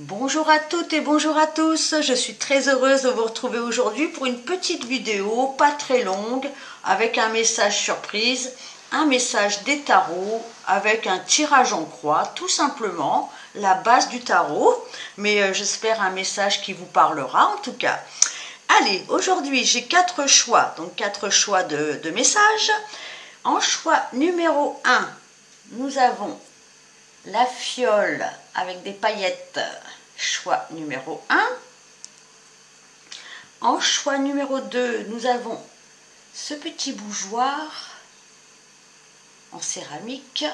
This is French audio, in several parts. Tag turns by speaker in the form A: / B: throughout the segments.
A: Bonjour à toutes et bonjour à tous, je suis très heureuse de vous retrouver aujourd'hui pour une petite vidéo, pas très longue, avec un message surprise, un message des tarots, avec un tirage en croix, tout simplement, la base du tarot, mais j'espère un message qui vous parlera en tout cas. Allez, aujourd'hui j'ai 4 choix, donc 4 choix de messages. En choix numéro 1, nous avons la fiole avec des paillettes, choix numéro 1. En choix numéro 2, nous avons ce petit bougeoir en céramique,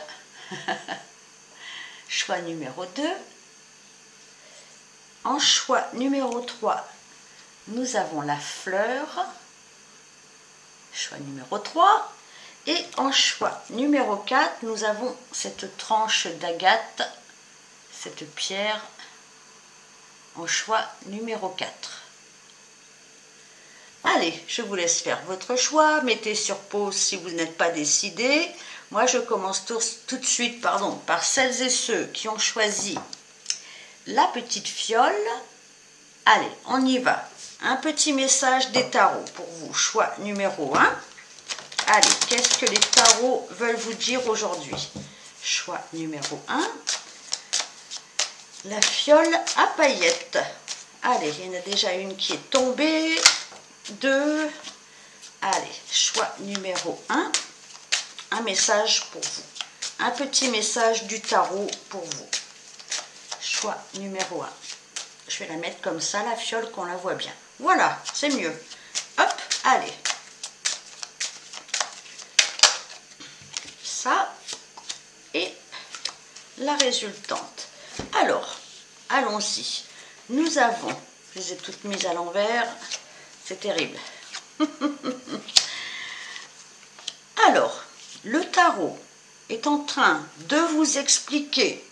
A: choix numéro 2. En choix numéro 3, nous avons la fleur, choix numéro 3. Et en choix numéro 4, nous avons cette tranche d'agate, cette pierre, en choix numéro 4. Allez, je vous laisse faire votre choix, mettez sur pause si vous n'êtes pas décidé. Moi, je commence tout de suite par celles et ceux qui ont choisi la petite fiole. Allez, on y va. Un petit message des tarots pour vous, choix numéro 1. Allez, qu'est-ce que les tarots veulent vous dire aujourd'hui? Choix numéro 1. La fiole à paillettes. Allez, il y en a déjà une qui est tombée. 2. Allez, choix numéro 1. Un message pour vous. Un petit message du tarot pour vous. Choix numéro 1. Je vais la mettre comme ça, la fiole, qu'on la voit bien. Voilà, c'est mieux. Hop, allez. Ça et la résultante. Alors, allons-y. Nous avons, je les ai toutes mises à l'envers, c'est terrible. Alors, le tarot est en train de vous expliquer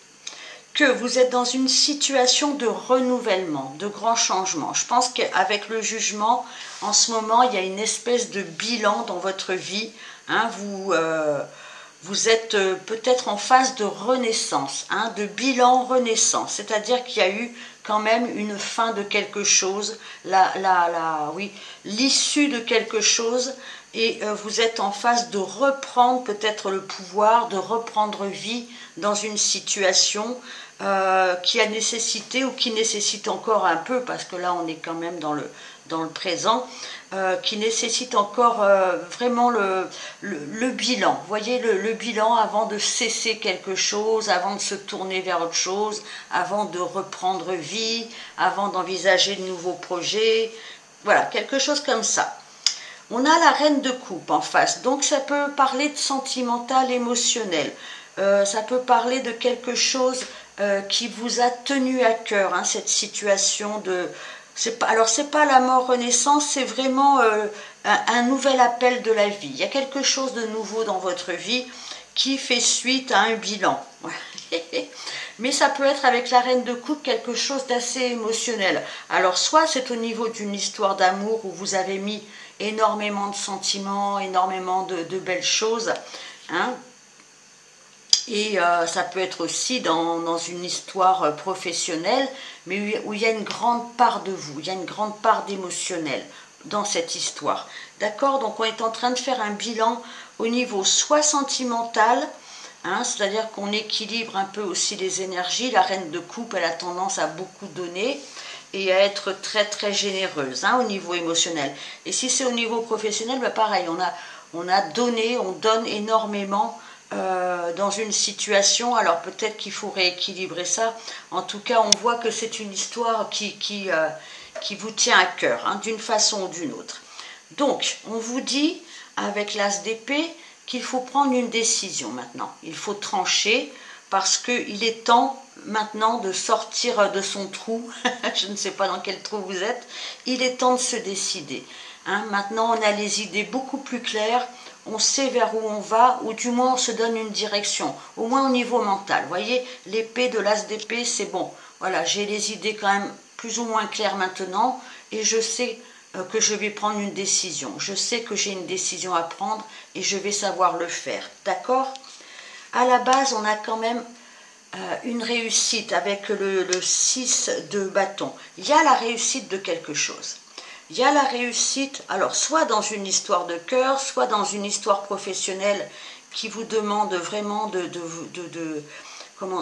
A: que vous êtes dans une situation de renouvellement, de grand changement. Je pense qu'avec le jugement, en ce moment, il y a une espèce de bilan dans votre vie. Hein, vous êtes peut-être en phase de renaissance, hein, de bilan renaissance, c'est-à-dire qu'il y a eu quand même une fin de quelque chose, l'issue de quelque chose, et vous êtes en phase de reprendre peut-être le pouvoir, de reprendre vie dans une situation qui a nécessité ou qui nécessite encore un peu, parce que là on est quand même dans le présent, qui nécessite encore vraiment le bilan. Vous voyez, le bilan avant de cesser quelque chose, avant de se tourner vers autre chose, avant de reprendre vie, avant d'envisager de nouveaux projets. Voilà, quelque chose comme ça. On a la reine de coupe en face, donc ça peut parler de sentimental, émotionnel. Ça peut parler de quelque chose qui vous a tenu à cœur, hein, cette situation de... Alors, c'est pas la mort renaissance, c'est vraiment un nouvel appel de la vie. Il y a quelque chose de nouveau dans votre vie qui fait suite à un bilan. Mais ça peut être avec la reine de coupe quelque chose d'assez émotionnel. Alors, soit c'est au niveau d'une histoire d'amour où vous avez mis énormément de sentiments, énormément de belles choses, hein. Et ça peut être aussi dans une histoire professionnelle, mais où il y a une grande part de vous, il y a une grande part d'émotionnel dans cette histoire. D'accord? Donc on est en train de faire un bilan au niveau soit sentimental, hein, c'est-à-dire qu'on équilibre un peu aussi les énergies. La reine de coupe, elle a tendance à beaucoup donner et à être très très généreuse, hein, au niveau émotionnel. Et si c'est au niveau professionnel, bah pareil, on a donné, on donne énormément dans une situation. Alors peut-être qu'il faut rééquilibrer ça. En tout cas, on voit que c'est une histoire qui vous tient à cœur, hein, d'une façon ou d'une autre. Donc, on vous dit, avec l'as d'épée, qu'il faut prendre une décision maintenant. Il faut trancher, parce qu'il est temps maintenant de sortir de son trou. Je ne sais pas dans quel trou vous êtes. Il est temps de se décider. Hein, maintenant, on a les idées beaucoup plus claires. On sait vers où on va, ou du moins on se donne une direction, au moins au niveau mental. Vous voyez, l'épée de l'as d'épée, c'est bon. Voilà, j'ai les idées quand même plus ou moins claires maintenant, et je sais que je vais prendre une décision. Je sais que j'ai une décision à prendre, et je vais savoir le faire. D'accord? À la base, on a quand même une réussite avec le 6 de bâton. Il y a la réussite de quelque chose. Il y a la réussite, alors soit dans une histoire de cœur, soit dans une histoire professionnelle qui vous demande vraiment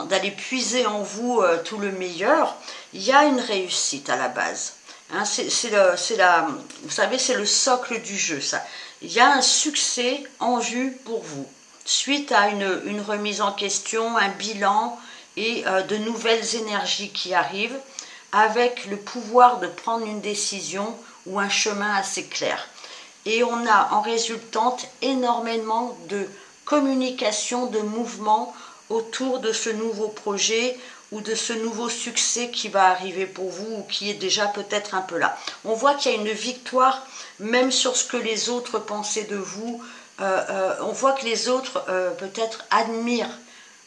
A: d'aller puiser en vous tout le meilleur. Il y a une réussite à la base. Hein, vous savez, c'est le socle du jeu, ça. Il y a un succès en vue pour vous, suite à une remise en question, un bilan et de nouvelles énergies qui arrivent, avec le pouvoir de prendre une décision ou un chemin assez clair. Et on a en résultante énormément de communication, de mouvement autour de ce nouveau projet ou de ce nouveau succès qui va arriver pour vous ou qui est déjà peut-être un peu là. On voit qu'il y a une victoire même sur ce que les autres pensaient de vous. On voit que les autres peut-être admirent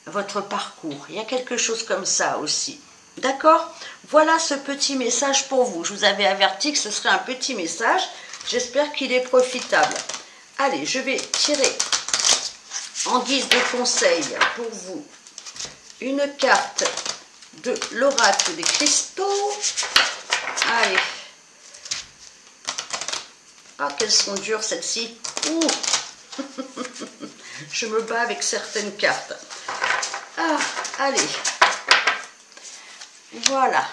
A: votre parcours. Il y a quelque chose comme ça aussi. D'accord? Voilà ce petit message pour vous. Je vous avais averti que ce serait un petit message. J'espère qu'il est profitable. Allez, je vais tirer en guise de conseil pour vous une carte de l'oracle des cristaux. Allez. Ah, qu'elles sont dures celles-ci. Ouh. Je me bats avec certaines cartes. Ah, allez. Voilà.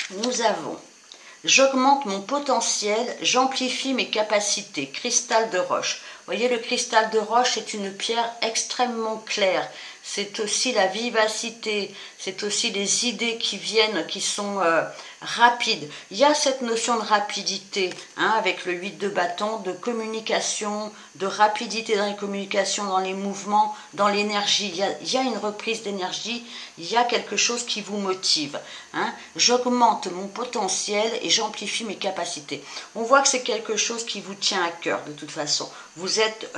A: Nous avons. J'augmente mon potentiel, j'amplifie mes capacités. Cristal de roche. Vous voyez, le cristal de roche est une pierre extrêmement claire. C'est aussi la vivacité, c'est aussi les idées qui viennent, qui sont rapides. Il y a cette notion de rapidité, hein, avec le 8 de bâton, de communication, de rapidité dans les communications, dans les mouvements, dans l'énergie. Il y a une reprise d'énergie, il y a quelque chose qui vous motive. Hein. J'augmente mon potentiel et j'amplifie mes capacités. On voit que c'est quelque chose qui vous tient à cœur de toute façon. Vous êtes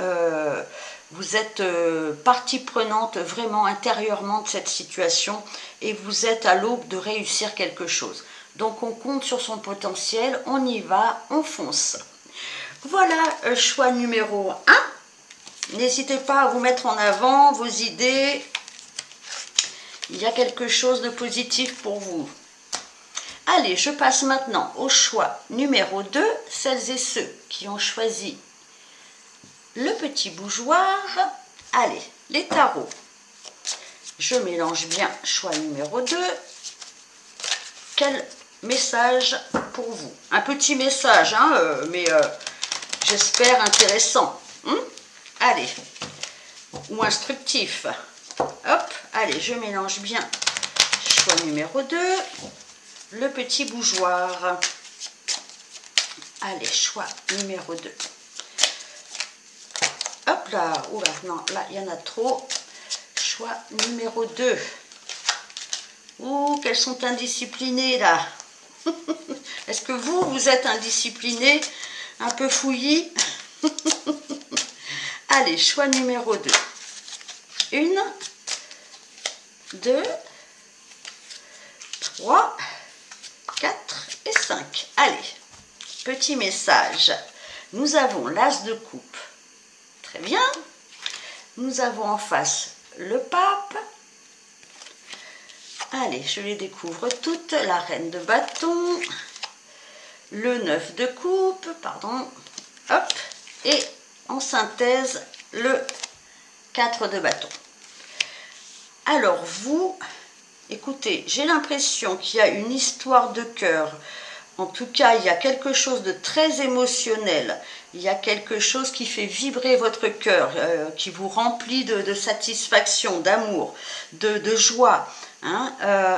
A: partie prenante vraiment intérieurement de cette situation et vous êtes à l'aube de réussir quelque chose. Donc on compte sur son potentiel, on y va, on fonce. Voilà, choix numéro 1. N'hésitez pas à vous mettre en avant vos idées. Il y a quelque chose de positif pour vous. Allez, je passe maintenant au choix numéro 2. Celles et ceux qui ont choisi le petit bougeoir. Allez, les tarots. Je mélange bien choix numéro 2. Quel message pour vous? Un petit message, hein, mais j'espère intéressant. Allez, ou instructif. Hop, allez, je mélange bien choix numéro 2. Le petit bougeoir. Allez, choix numéro 2. Hop là, oula, non, là, il y en a trop. Choix numéro 2. Ouh, qu'elles sont indisciplinées, là. Est-ce que vous êtes indiscipliné, un peu fouillis? Allez, choix numéro 2. 1, 2, 3, 4 et 5. Allez, petit message. Nous avons l'as de coupe. Très bien. Nous avons en face le pape. Allez, je les découvre toutes. La reine de bâton. Le 9 de coupe, pardon. Hop. Et en synthèse, le 4 de bâton. Alors vous, écoutez, j'ai l'impression qu'il y a une histoire de cœur. En tout cas, il y a quelque chose de très émotionnel. Il y a quelque chose qui fait vibrer votre cœur, qui vous remplit de satisfaction, d'amour, de joie. Hein.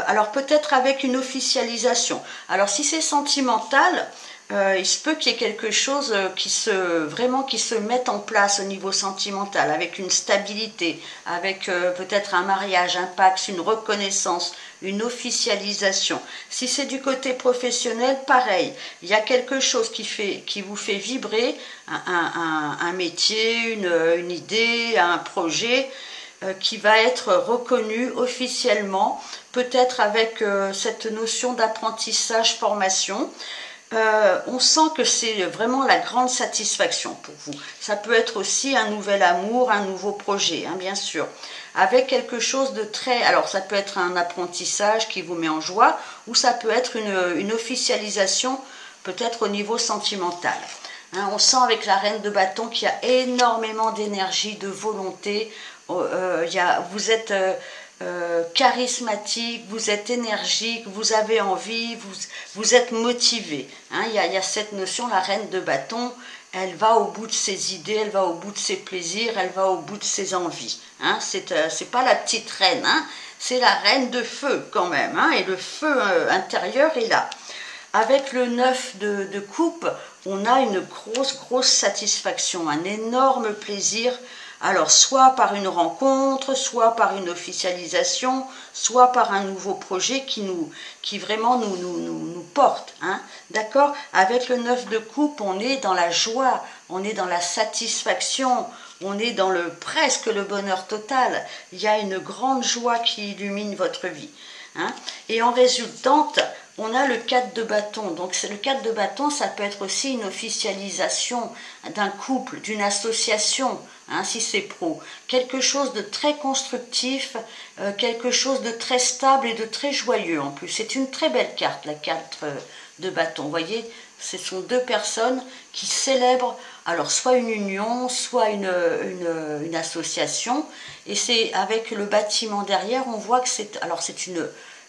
A: Alors peut-être avec une officialisation. Alors si c'est sentimental, il se peut qu'il y ait quelque chose qui se mette en place au niveau sentimental, avec une stabilité, avec peut-être un mariage, un pax, une reconnaissance, une officialisation. Si c'est du côté professionnel, pareil, il y a quelque chose qui vous fait vibrer, un métier, une idée, un projet qui va être reconnu officiellement, peut-être avec cette notion d'apprentissage, formation. on sent que c'est vraiment la grande satisfaction pour vous. Ça peut être aussi un nouvel amour, un nouveau projet, hein, bien sûr. Avec quelque chose de très... Alors, ça peut être un apprentissage qui vous met en joie, ou ça peut être une officialisation, peut-être au niveau sentimental. Hein, on sent avec la reine de bâton qu'il y a énormément d'énergie, de volonté. Vous êtes charismatique, vous êtes énergique, vous avez envie, vous êtes motivé. Hein, il y a cette notion, la reine de bâton, elle va au bout de ses idées, elle va au bout de ses plaisirs, elle va au bout de ses envies. Hein, c'est pas la petite reine, hein, c'est la reine de feu quand même. Hein, et le feu intérieur est là. Avec le 9 de coupe, on a une grosse satisfaction, un énorme plaisir. Alors, soit par une rencontre, soit par une officialisation, soit par un nouveau projet qui vraiment nous porte. Hein, d'accord? Avec le 9 de coupe, on est dans la joie, on est dans la satisfaction, on est dans presque le bonheur total. Il y a une grande joie qui illumine votre vie. Hein, et en résultante, on a le 4 de bâton. Donc le 4 de bâton, ça peut être aussi une officialisation d'un couple, d'une association, hein, si c'est pro. Quelque chose de très constructif, quelque chose de très stable et de très joyeux en plus. C'est une très belle carte, la 4 de bâton. Vous voyez, ce sont deux personnes qui célèbrent alors soit une union, soit une association. Et c'est avec le bâtiment derrière, on voit que c'est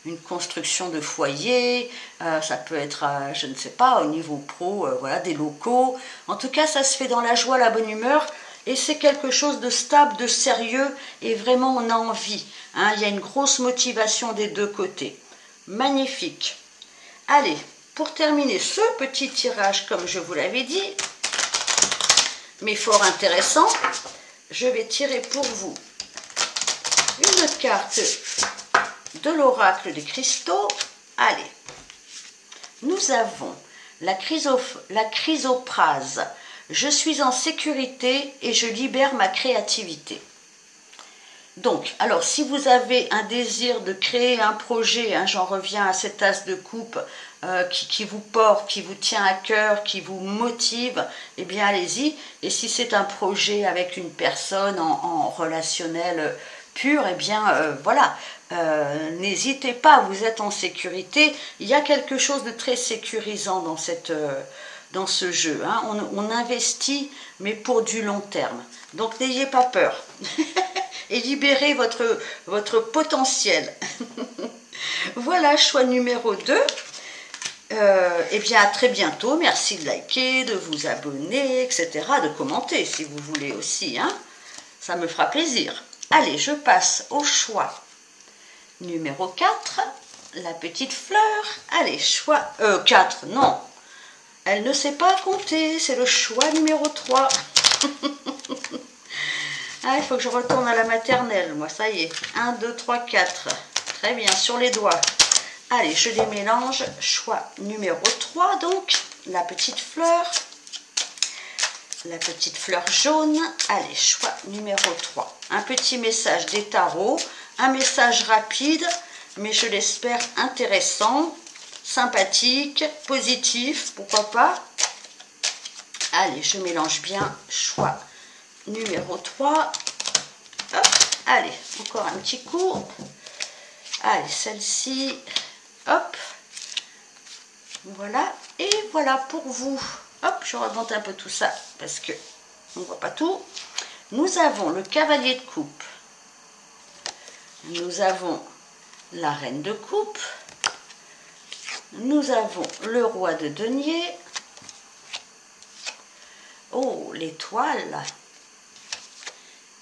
A: une construction de foyer, ça peut être, je ne sais pas, au niveau pro, voilà, des locaux. En tout cas, ça se fait dans la joie, la bonne humeur, et c'est quelque chose de stable, de sérieux, et vraiment on a envie. Hein, il y a une grosse motivation des deux côtés. Magnifique. Allez, pour terminer ce petit tirage, comme je vous l'avais dit, mais fort intéressant, je vais tirer pour vous une carte de l'oracle des cristaux. Allez, nous avons la chrysoprase. Je suis en sécurité et je libère ma créativité. Donc, alors si vous avez un désir de créer un projet, hein, j'en reviens à cet as de coupe qui vous porte, qui vous tient à cœur, qui vous motive, eh bien allez-y. Et si c'est un projet avec une personne en relationnel pur, eh bien voilà, n'hésitez pas, vous êtes en sécurité. Il y a quelque chose de très sécurisant dans ce jeu. Hein. On investit, mais pour du long terme. Donc n'ayez pas peur. Et libérez votre potentiel. Voilà, choix numéro 2. Eh bien, à très bientôt. Merci de liker, de vous abonner, etc. De commenter si vous voulez aussi. Hein. Ça me fera plaisir. Allez, je passe au choix numéro 4. La petite fleur. Allez, choix... 4, non. Elle ne sait pas compter. C'est le choix numéro 3. Ah, il faut que je retourne à la maternelle, moi, ça y est. 1, 2, 3, 4. Très bien, sur les doigts. Allez, je les mélange. Choix numéro 3, donc. La petite fleur. La petite fleur jaune. Allez, choix numéro 3. Un petit message des tarots. Un message rapide, mais je l'espère intéressant, sympathique, positif, pourquoi pas. Allez, je mélange bien. Choix numéro 3. Hop, allez, encore un petit coup. Allez, celle-ci. Hop. Voilà. Et voilà pour vous. Hop, je remonte un peu tout ça parce que on ne voit pas tout. Nous avons le cavalier de coupe. Nous avons la reine de coupe. Nous avons le roi de denier. Oh, l'étoile.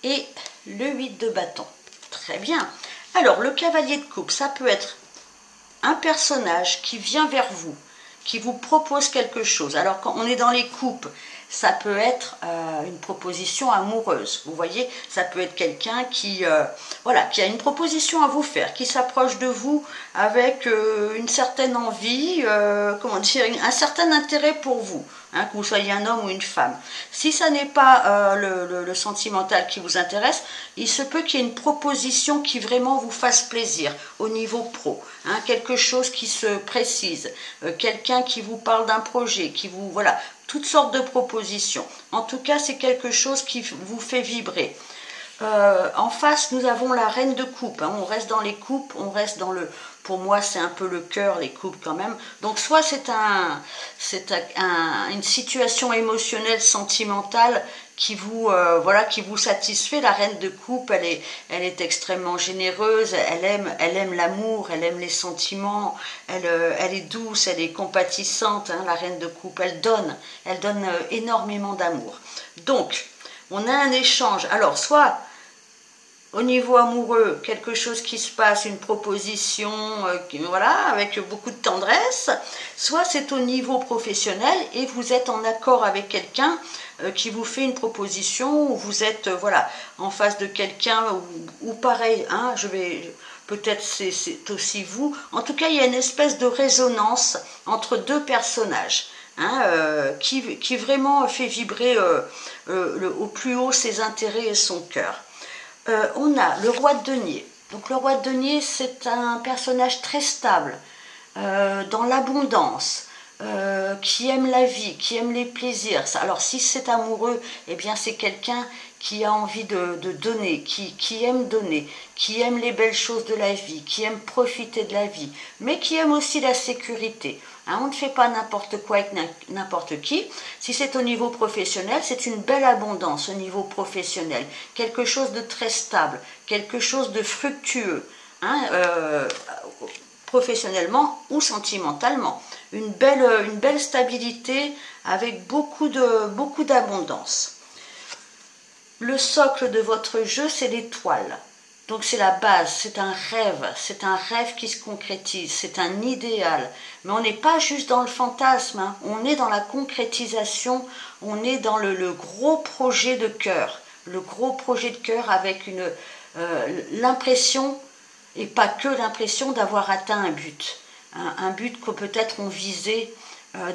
A: Et le 8 de bâton. Très bien. Alors, le cavalier de coupe, ça peut être un personnage qui vient vers vous, qui vous propose quelque chose. Alors, quand on est dans les coupes, ça peut être une proposition amoureuse. Vous voyez, ça peut être quelqu'un qui, voilà, qui a une proposition à vous faire, qui s'approche de vous avec une certaine envie, comment dire, un certain intérêt pour vous. Hein, que vous soyez un homme ou une femme. Si ça n'est pas le sentimental qui vous intéresse, il se peut qu'il y ait une proposition qui vraiment vous fasse plaisir au niveau pro. Hein, quelque chose qui se précise, quelqu'un qui vous parle d'un projet, qui vous... Voilà, toutes sortes de propositions. En tout cas, c'est quelque chose qui vous fait vibrer. En face, nous avons la reine de coupe. Hein. On reste dans les coupes, on reste dans le... Pour moi, c'est un peu le cœur, les coupes quand même. Donc, soit c'est une situation émotionnelle, sentimentale qui vous, voilà, qui vous satisfait. La reine de coupe, elle est extrêmement généreuse. Elle aime l'amour, elle aime les sentiments. Elle est douce, elle est compatissante. Hein, la reine de coupe, elle donne énormément d'amour. Donc, on a un échange. Alors, soit au niveau amoureux, quelque chose qui se passe, une proposition, voilà, avec beaucoup de tendresse, soit c'est au niveau professionnel et vous êtes en accord avec quelqu'un qui vous fait une proposition, ou vous êtes voilà, en face de quelqu'un, ou pareil, hein, peut-être c'est aussi vous. En tout cas, il y a une espèce de résonance entre deux personnages. Hein, qui vraiment fait vibrer au plus haut ses intérêts et son cœur. On a le roi de denier. Donc le roi de denier, c'est un personnage très stable, dans l'abondance, qui aime la vie, qui aime les plaisirs. Alors si c'est amoureux, eh bien c'est quelqu'un qui a envie de donner, qui aime donner, qui aime les belles choses de la vie, qui aime profiter de la vie, mais qui aime aussi la sécurité. Hein, on ne fait pas n'importe quoi avec n'importe qui. Si c'est au niveau professionnel, c'est une belle abondance au niveau professionnel. Quelque chose de très stable, quelque chose de fructueux, hein, professionnellement ou sentimentalement. Une belle stabilité avec beaucoup d'abondance. Le socle de votre jeu, c'est l'étoile. Donc c'est la base, c'est un rêve qui se concrétise, c'est un idéal. Mais on n'est pas juste dans le fantasme, hein. On est dans la concrétisation, on est dans le gros projet de cœur. Le gros projet de cœur avec l'impression, et pas que l'impression, d'avoir atteint un but. Un but que peut-être on visait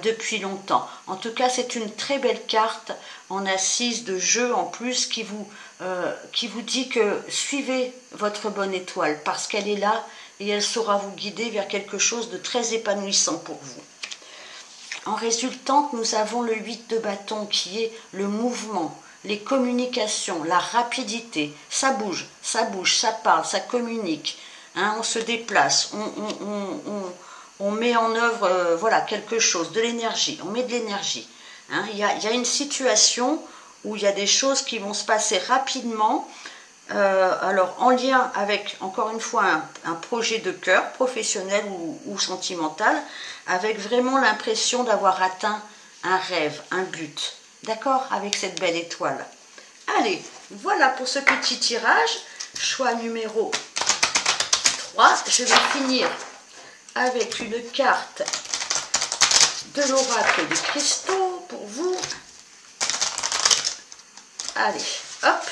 A: depuis longtemps. En tout cas, c'est une très belle carte en assise de jeu en plus qui vous dit que suivez votre bonne étoile parce qu'elle est là et elle saura vous guider vers quelque chose de très épanouissant pour vous. En résultante, nous avons le 8 de bâton qui est le mouvement, les communications, la rapidité. Ça bouge, ça parle, ça communique. Hein, on se déplace, on met en œuvre voilà, quelque chose, de l'énergie, on met de l'énergie. Hein, y a une situation où il y a des choses qui vont se passer rapidement, alors en lien avec, encore une fois, un projet de cœur, professionnel ou sentimental, avec vraiment l'impression d'avoir atteint un rêve, un but. D'accord? Avec cette belle étoile. Allez, voilà pour ce petit tirage. Choix numéro 3. Je vais finir avec une carte de l'oracle des cristaux pour vous. Allez, hop,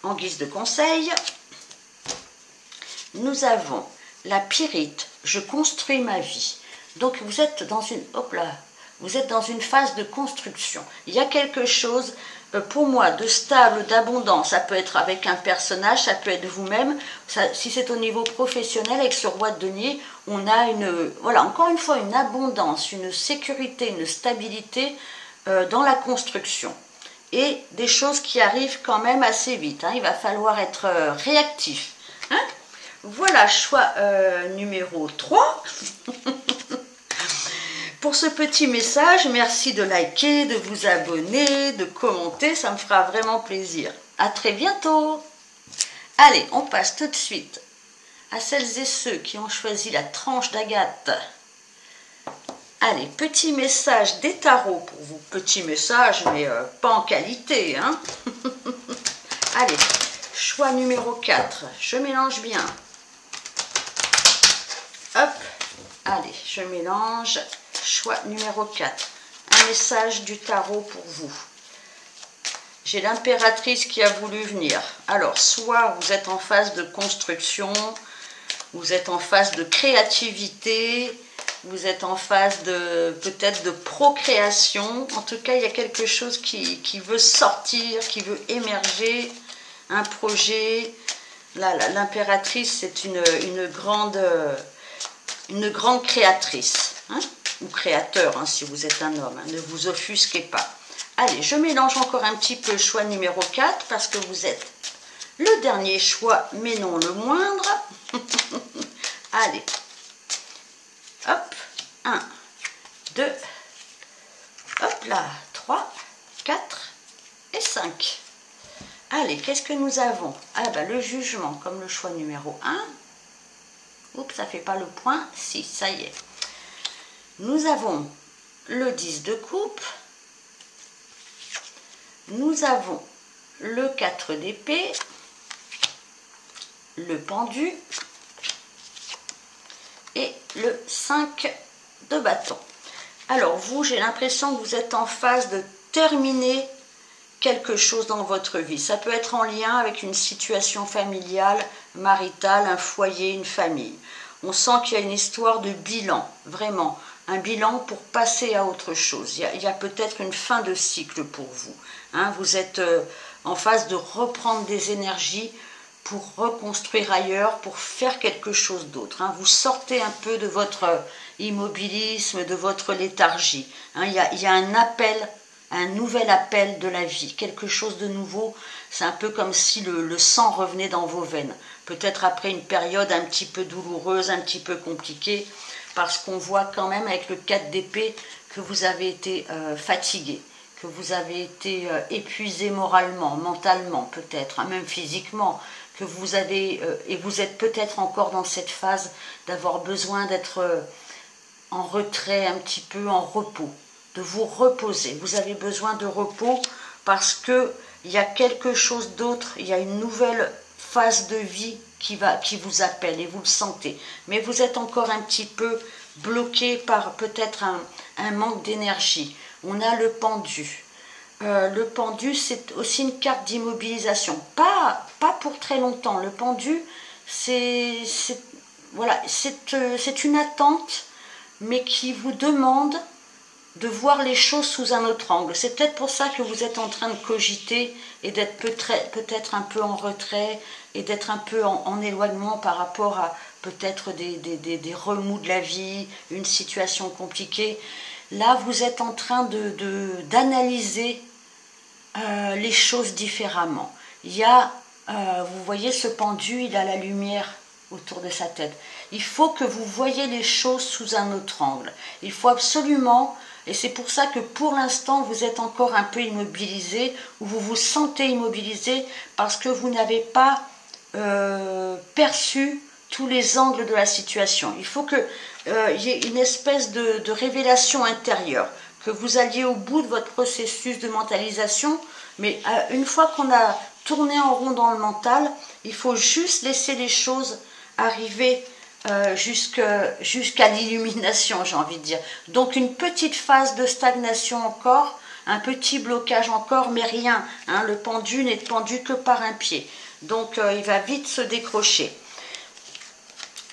A: en guise de conseil, nous avons la pyrite, je construis ma vie. Donc vous êtes dans une phase de construction. Il y a quelque chose, pour moi, de stable, d'abondance. Ça peut être avec un personnage, ça peut être vous-même. Si c'est au niveau professionnel, avec ce roi de denier, on a voilà, encore une fois, une abondance, une sécurité, une stabilité dans la construction. Et des choses qui arrivent quand même assez vite. Hein. Il va falloir être réactif. Hein. Voilà, choix numéro 3. Pour ce petit message, merci de liker, de vous abonner, de commenter, ça me fera vraiment plaisir. À très bientôt. Allez, on passe tout de suite à celles et ceux qui ont choisi la tranche d'Agathe. Allez, petit message des tarots pour vous. Petit message, mais pas en qualité. Hein. Allez, choix numéro 4. Je mélange bien. Hop, allez, je mélange. Choix numéro 4. 1, un message du tarot pour vous. J'ai l'impératrice qui a voulu venir. Alors, soit vous êtes en phase de construction, vous êtes en phase de créativité, vous êtes en phase de peut-être de procréation. En tout cas, il y a quelque chose qui veut sortir, qui veut émerger, un projet. Là, l'impératrice, c'est une grande créatrice, hein, ou créateur, hein, si vous êtes un homme. Hein, ne vous offusquez pas. Allez, je mélange encore un petit peu le choix numéro 4 parce que vous êtes le dernier choix, mais non le moindre. Allez, hop, 1, 2, hop là, 3, 4 et 5. Allez, qu'est-ce que nous avons? Ah ben, le jugement comme le choix numéro 1. Oups, ça ne fait pas le point. Si, ça y est. Nous avons le 10 de coupe. Nous avons le 4 d'épée, le pendu et le 5 de bâton. Alors vous, j'ai l'impression que vous êtes en phase de terminer quelque chose dans votre vie. Ça peut être en lien avec une situation familiale, maritale, un foyer, une famille. On sent qu'il y a une histoire de bilan, vraiment. Un bilan pour passer à autre chose. Il y a peut-être une fin de cycle pour vous. Hein, vous êtes en phase de reprendre des énergies pour reconstruire ailleurs, pour faire quelque chose d'autre. Hein. Vous sortez un peu de votre immobilisme, de votre léthargie. Hein, il y a un appel, un nouvel appel de la vie, quelque chose de nouveau. C'est un peu comme si le sang revenait dans vos veines. Peut-être après une période un petit peu douloureuse, un petit peu compliquée, parce qu'on voit quand même avec le 4 d'épée que vous avez été fatigué, que vous avez été épuisé moralement, mentalement peut-être, hein, même physiquement, que vous avez, et vous êtes peut-être encore dans cette phase d'avoir besoin d'être en retrait, un petit peu en repos, de vous reposer. Vous avez besoin de repos parce qu'il y a quelque chose d'autre, il y a une nouvelle phase de vie qui vous appelle et vous le sentez. Mais vous êtes encore un petit peu bloqué par peut-être un manque d'énergie. On a le pendu. Le pendu, c'est aussi une carte d'immobilisation. Pas pour très longtemps. Le pendu, voilà, c'est une attente, mais qui vous demande de voir les choses sous un autre angle. C'est peut-être pour ça que vous êtes en train de cogiter et d'être peut-être un peu en retrait et d'être un peu en éloignement par rapport à peut-être des remous de la vie, une situation compliquée. Là, vous êtes en train d'analyser les choses différemment. Il y a, vous voyez ce pendu, il a la lumière autour de sa tête. Il faut que vous voyez les choses sous un autre angle. Il faut absolument, et c'est pour ça que pour l'instant vous êtes encore un peu immobilisé, ou vous vous sentez immobilisé parce que vous n'avez pas perçu tous les angles de la situation. Il faut qu'il y ait une espèce de révélation intérieure, que vous alliez au bout de votre processus de mentalisation, mais une fois qu'on a tourné en rond dans le mental, il faut juste laisser les choses arriver jusqu'à l'illumination, j'ai envie de dire. Donc une petite phase de stagnation encore, un petit blocage encore, mais rien. Hein, le pendu n'est pendu que par un pied. Donc il va vite se décrocher.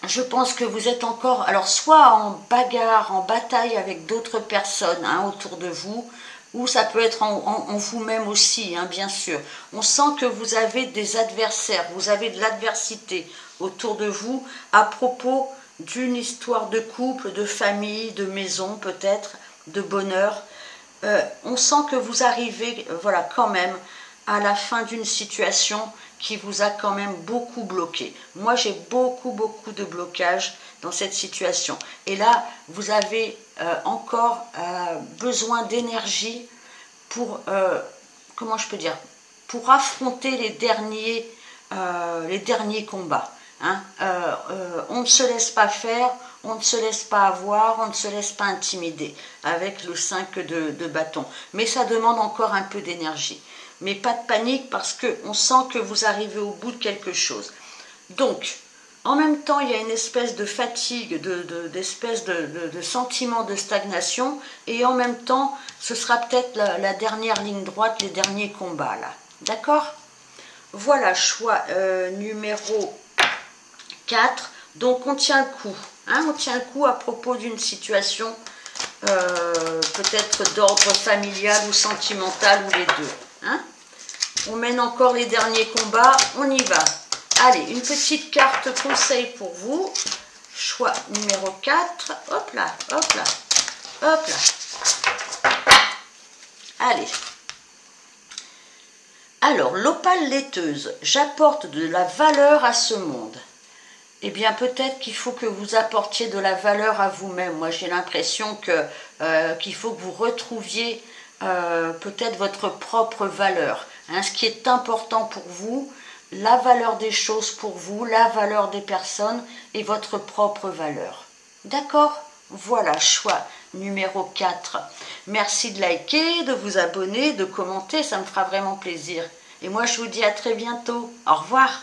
A: Je pense que vous êtes encore, alors soit en bagarre, en bataille avec d'autres personnes hein, autour de vous, ou ça peut être en vous-même aussi, hein, bien sûr. On sent que vous avez des adversaires, vous avez de l'adversité autour de vous à propos d'une histoire de couple, de famille, de maison peut-être, de bonheur. On sent que vous arrivez, voilà, quand même, à la fin d'une situation qui vous a quand même beaucoup bloqué. Moi, j'ai beaucoup de blocages dans cette situation. Et là, vous avez encore besoin d'énergie pour, comment je peux dire, pour affronter les derniers combats. Hein. On ne se laisse pas faire, on ne se laisse pas avoir, on ne se laisse pas intimider avec le 5 de bâton. Mais ça demande encore un peu d'énergie. Mais pas de panique parce qu'on sent que vous arrivez au bout de quelque chose. Donc, En même temps, il y a une espèce de fatigue, d'espèce de sentiment de stagnation. Et en même temps, ce sera peut-être la dernière ligne droite, les derniers combats là. D'accord? Voilà, choix numéro 4. Donc on tient le coup. Hein, on tient le coup à propos d'une situation peut-être d'ordre familial ou sentimental ou les deux. Hein. On mène encore les derniers combats, on y va. Allez, une petite carte conseil pour vous. Choix numéro 4. Hop là, hop là, hop là. Allez. Alors, l'opale laiteuse, j'apporte de la valeur à ce monde. Eh bien, peut-être qu'il faut que vous apportiez de la valeur à vous-même. Moi, j'ai l'impression qu'il faut que vous retrouviez peut-être votre propre valeur. Hein, ce qui est important pour vous, la valeur des choses pour vous, la valeur des personnes et votre propre valeur. D'accord? Voilà, choix numéro 4. Merci de liker, de vous abonner, de commenter, ça me fera vraiment plaisir. Et moi, je vous dis à très bientôt. Au revoir.